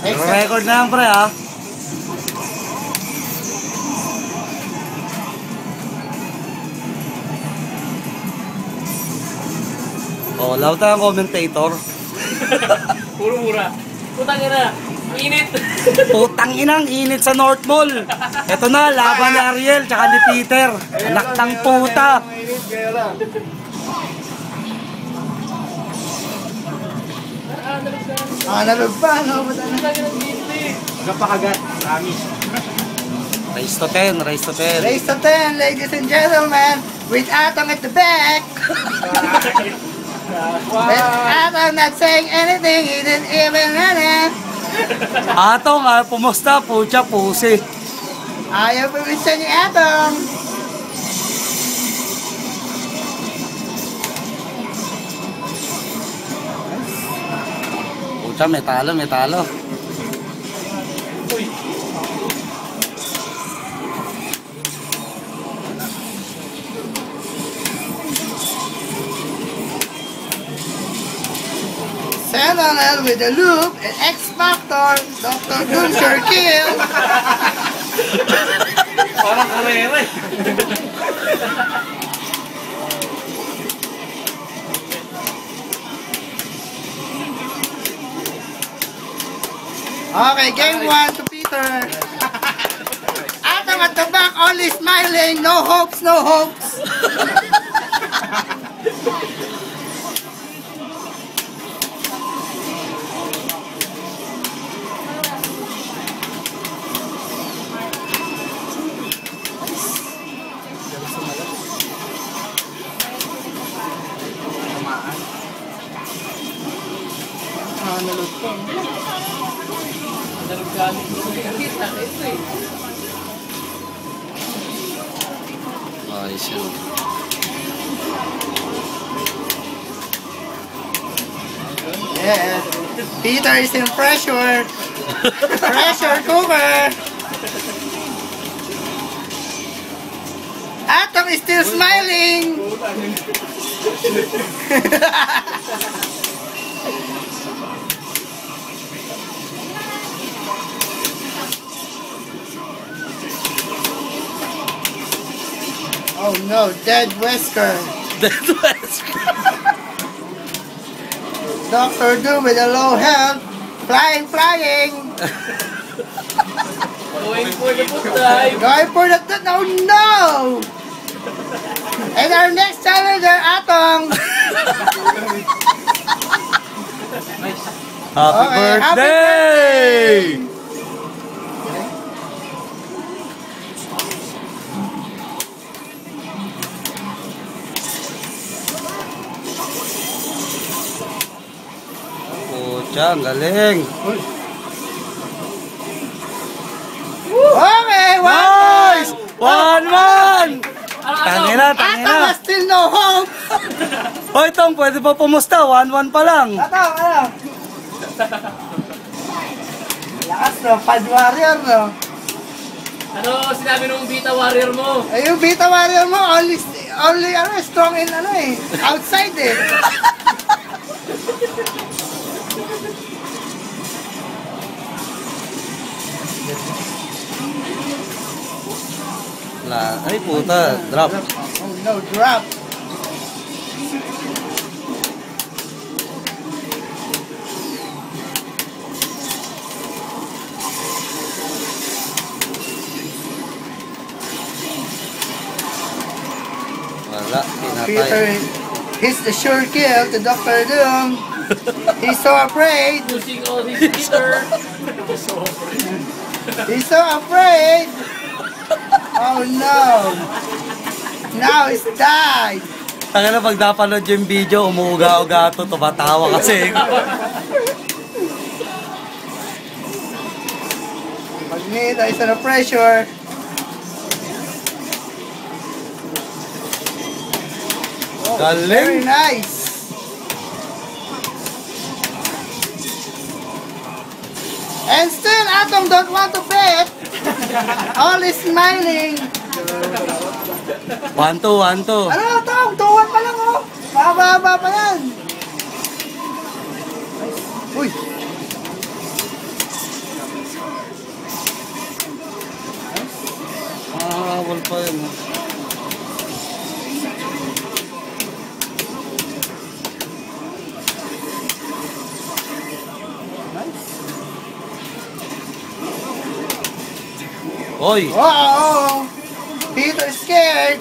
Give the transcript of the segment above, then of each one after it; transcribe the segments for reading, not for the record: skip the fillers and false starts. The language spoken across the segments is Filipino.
Record na yan, pre, ha? Oh, laut na ang commentator. Puro mura. Putang ina. Init. Putang inang init sa North Mall. Ito na, laban ni Ariel tsaka ni Peter. Anak ng puta. Nalog pa, no? Magpakagat. Promise. Race to 10, race to 10. Race to 10, ladies and gentlemen, with Atong at the back. With Atong not saying anything, he didn't even run it. Atong, pumusta, pucha, pusi. Ayaw pumisa ni Atong. Pucha, metalo, metalo. Uy. Sentinel with the loop and X Factor, Dr. Doom sure kill. Parang karere. Okay, game 1 to Peter. Atong at the back, only smiling, no hopes, no hopes. Nalog po. Nalog galing ko na yung kita. Ito eh. Ayos yun. Yeah, Peter is in pressure. Pressure cooker. Atong is still smiling. Oh no, dead Wesker. Dead Wesker. Dr. Doom with a low health. Flying, flying. Going for the book dive. Going for the... Oh no! And our next challenger, Atong. Happy Okay, happy birthday! Pucha, ang galing. Okay, Nice! 1-1! Tangina, Atong tangina. has still no hope. Hoy, Tong, pwede pa pumusta. 1-1 pa lang. Atong, ano? Lakas no, Pad Warrior no. Ano sinabi nung Beta Warrior mo? Eh, yung Beta Warrior mo, only ano, strong in ano eh, outside eh. Ay, puta. Drop. Oh no, drop. Wala, Peter, pinatay. he's the sure kill to Dr. Doom. He's so afraid. Pushing all his Peter. He's so afraid. Oh no. Now he's died. Tanga na, pag napanood yung video, umuuga-uga ito, tumatawa kasi. Magneto is under pressure. Oh, very Galing! nice. And still, Atom don't want to bet. All is smiling. 1-2, 1-2. Ano, Tom? 2-1 pa lang, oh. Mahaba-haba pa yan. Uy. Normal pa yun. Oy! Wow! Peter scared!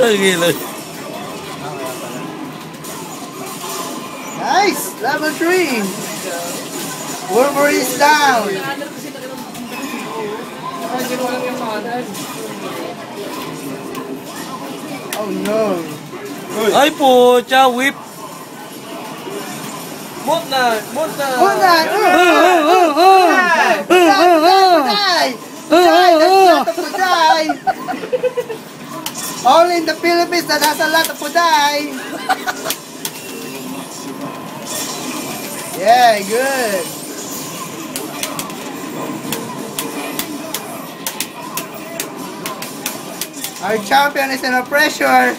Tagilid. Nice! Level 3! Wolverine is down! Oh no! Ay po, whip. Muna! Puday! That's not a puday! Only in the Philippines that has a lot of puday! Yeah, good! Our champion is under pressure!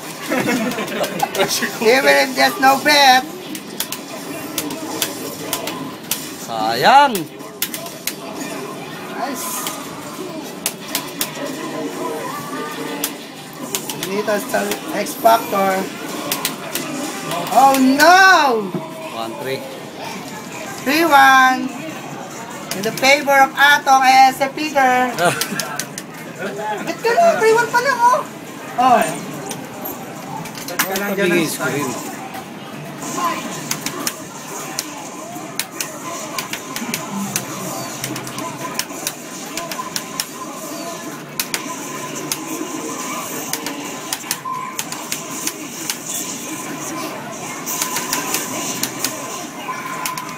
Even if there's no bet! Sayang. Nice. Dito sa X Factor. Oh no! 1-3. 3-1. In the favor of Atong and si Peter. Ba't ka na? 3-1 pa lang oh. Oh. Ba't ka lang dyan ang Screen.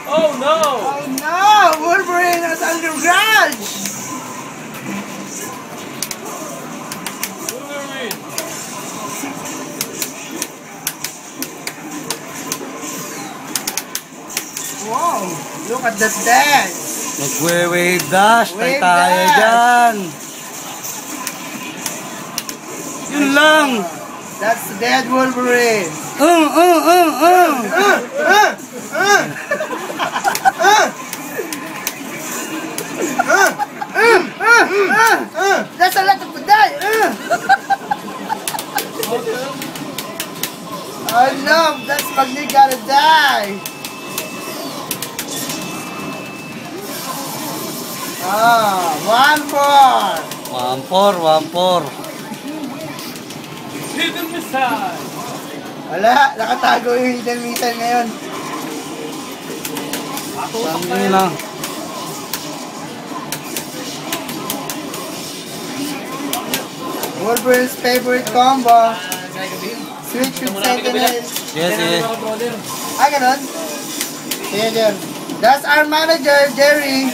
Oh no! Oh no! Wolverine is under grudge! Wolverine! Wow! Look at that dance! Magwe-wave dash. Wave Tayo dash. dyan. Yun lang. That's the dead Wolverine! That's a lot of puday! Oh no! That's Magni gotta die! Ah, 1-4! 1-4. Hidden missile! Wala, nakatago yung hidden missile ngayon. Tangin na. Wolverine's favorite combo. Switch with Sentinel. Yes. Ah, ganun? Sige, Jer. That's our manager, Jerry.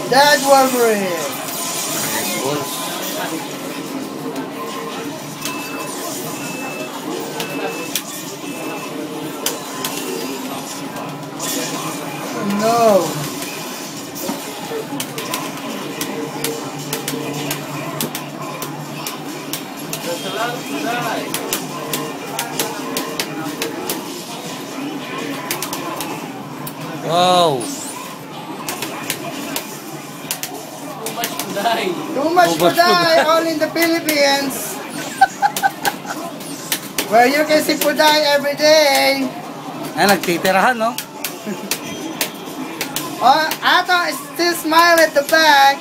Dead Wolverine. No. Wow. Too much Too much Puday, all in the Philippines. Where you can see Puday every day. Ay, nagtitirahan, no? Oh, Atong is still smile at the back.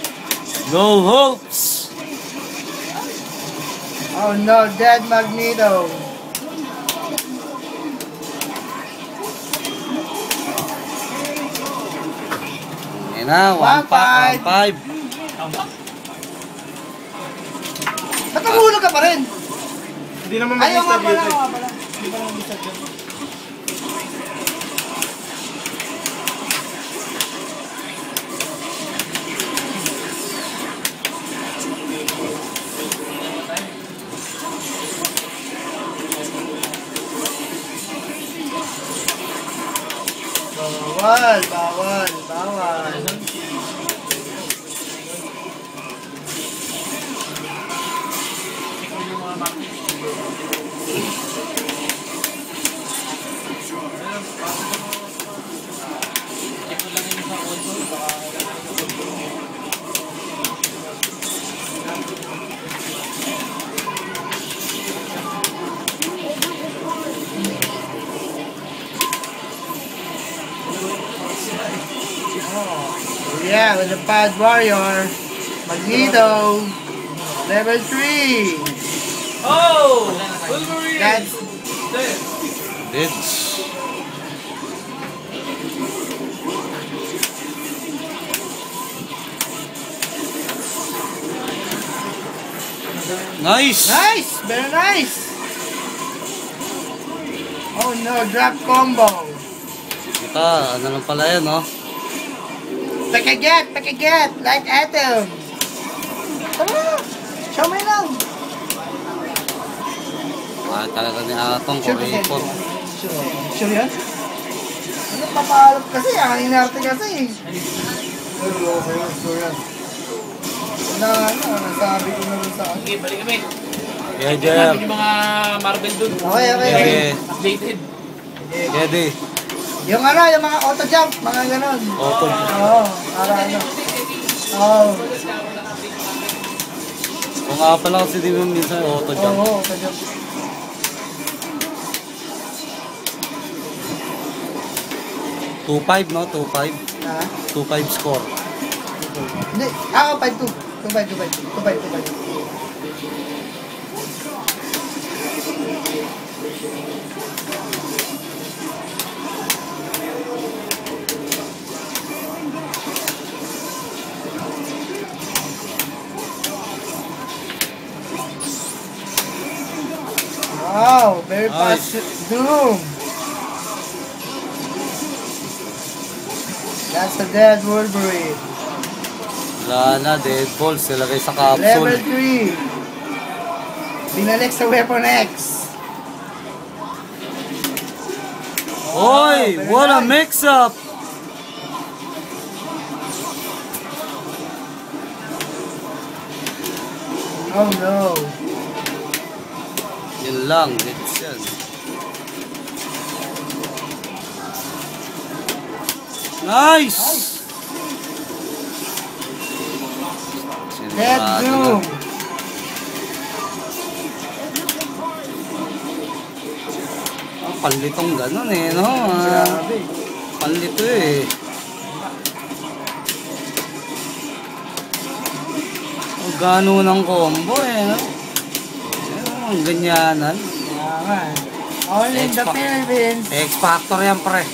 No hopes. Oh no, dead Magneto. Yan na, 1-5. Ba't mahulog ka pa rin? Hindi naman Ayaw nga mag-distribute. pala, nga pala. Hindi pa naman distribute. Bawal. Yeah, with the Pad Warrior. Magneto. Level 3. Oh! Wolverine! That's Dids. Nice! nice. Very nice. Oh no, drop combo. Kita, ano lang pala yan, no? Pakaget. Light Atom. Tara. Show me lang. Ah, talaga ni Atong, Sure, kuripot. Sure yan? Ano papaalap kasi? Ang inarte kasi. Sure yan. Nasabi ko na rin sa akin. Okay, balik kami. Yeah, Sabi Jeff. yung mga Marvel dun. Okay. Yeah. Updated. Yedi. Yung mga auto jump, mga ganon. Auto. Oo, para ano. Oo. Kung nga pala kasi di mo minsan auto jump. Oo, auto jump. Two 5 no? 2-5. Ha? 2-5 score. Hindi. 5-2. 2-5. Wow, very fast Doom. That's a dead Wolverine. Wala na, Deadpool. Silagay sa Level capsule. 3. Binalik sa Weapon X. Oy! very What a nice. mix-up! Oh no. Yun lang, it's yan. Nice! Dead Sinurado Doom. na. Ang panlitong ganun eh, no? Grabe. Panlito eh. Ang gano ng combo eh, no? Ang ganyanan. Yaman. Only in the X-Pac. Philippines. X-Factor yan, pre.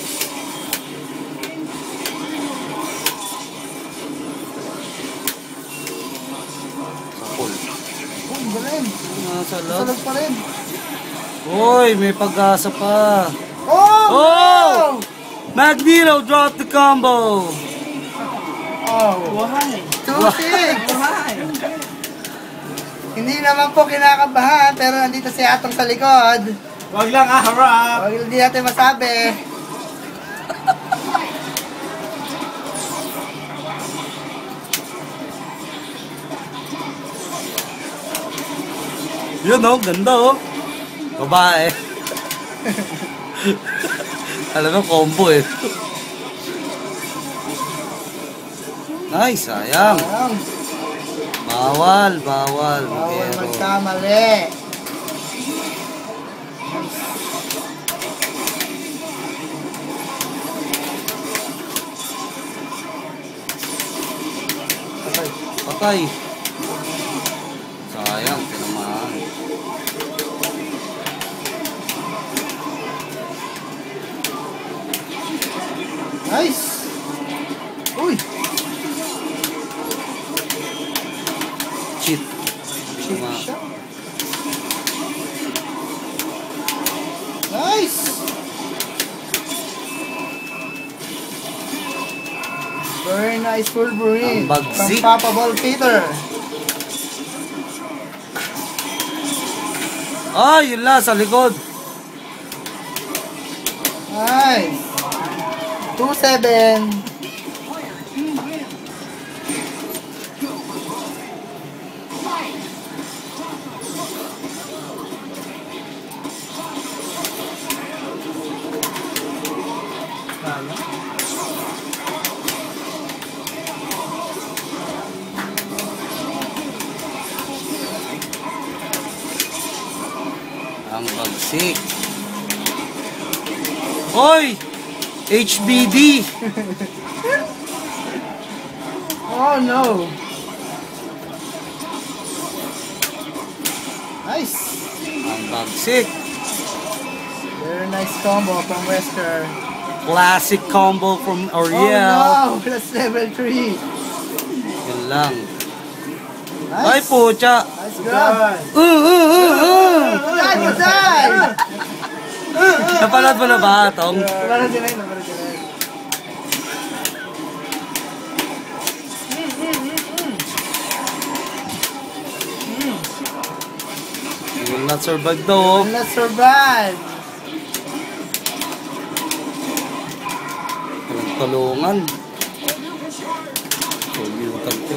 Sapul. Oh, galing. Nasa loob. Salog pa rin. Uy, may pag-asa pa. Oh! Oh! Magneto dropped the combo. Oh! Why? 2-6! Hindi naman po kinakabahan, pero nandito si Atong sa likod. Wag lang harap! Huwag hindi natin masabi. Yun oh, ganda oh. Babae. Alam mo, combo eh. Nice, sayang. Ayun. Bawal. Bawal Pero, magkamali. patay. Sayang, tinamaan. Nice! Uy! Cheat. Shit Tama. siya. Nice! Very nice Wolverine Ang bagsik. from Papa Ball Peter. Ah, yun lang, sa likod. Nice! 2-7. Ang bagsik. Oy! HBD! Oh no! Nice! Ang bagsik. Very nice combo from Wesker. Classic combo from Oriel. Oh no! That's level 3. Yun lang. Nice! Ay, pucha! Nice grab! Patay! Napanood mo na ba, Tong? Nabaran sila yun, nabaran sila yun. You will not survive though. Let's survive! Walang tulungan. Tulutag ko.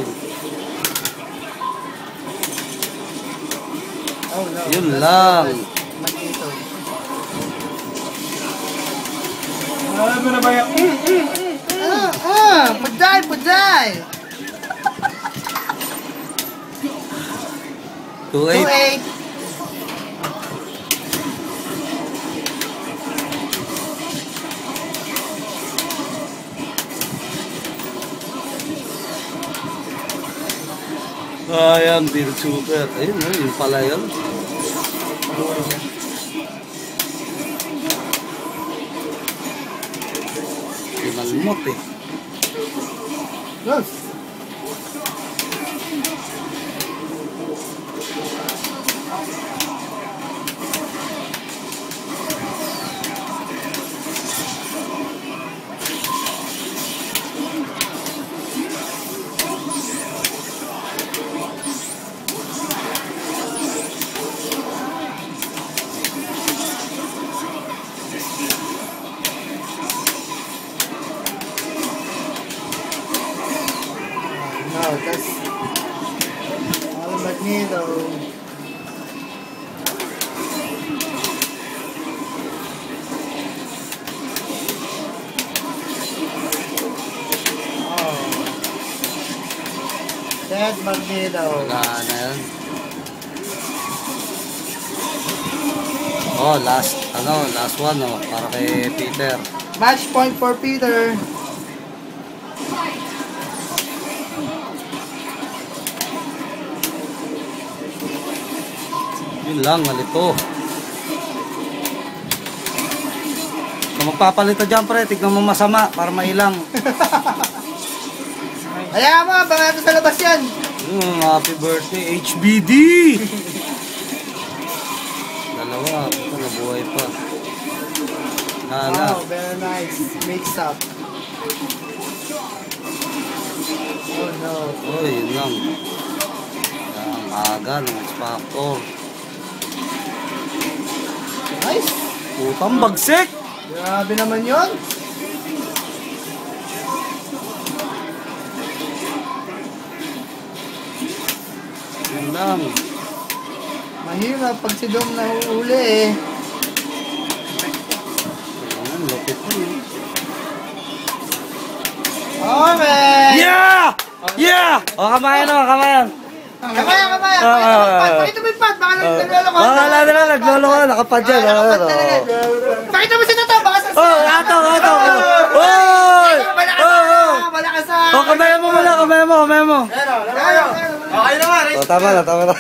Oh no. Yun lang. Magkito. Alam mo na ba yan? Paday, paday! 2-8. 2-8. Ayan, beer super. Ayun, yun pala yun. Pinalmot eh. Close. No, that's all Magneto. Oh. Dead Magneto. Wala na yan. Oh, last one oh, para kay Peter. Match point for Peter. Yun lang, malito. Kung magpapalit dyan pre, tignan mo masama para mailang. Hayaan mo, baka sa labas yan. Happy birthday, HBD! Dalawa, ito nabuhay pa. Wow, very nice. Mix up. Oh no. Oh, yun lang. Ang aga ng X-Factor. Nice. Putang bagsik! Grabe naman yun. Yun lang. Mahirap pag si Dom nahuhuli eh. Ayan, lupit mo yun. Okay. Yeah! Yeah! O, kamayan o, kamayan. Kamaya. Pakita mo yung pad. Baka naglolo ko. Baka nila naglolo ko, nakapad dyan. Pakita mo si Tato. Baka sa... Oh, ato. Oy! Malakas sa... O, kamayan mo muna, kamayan mo. Okay naman. O, tama na.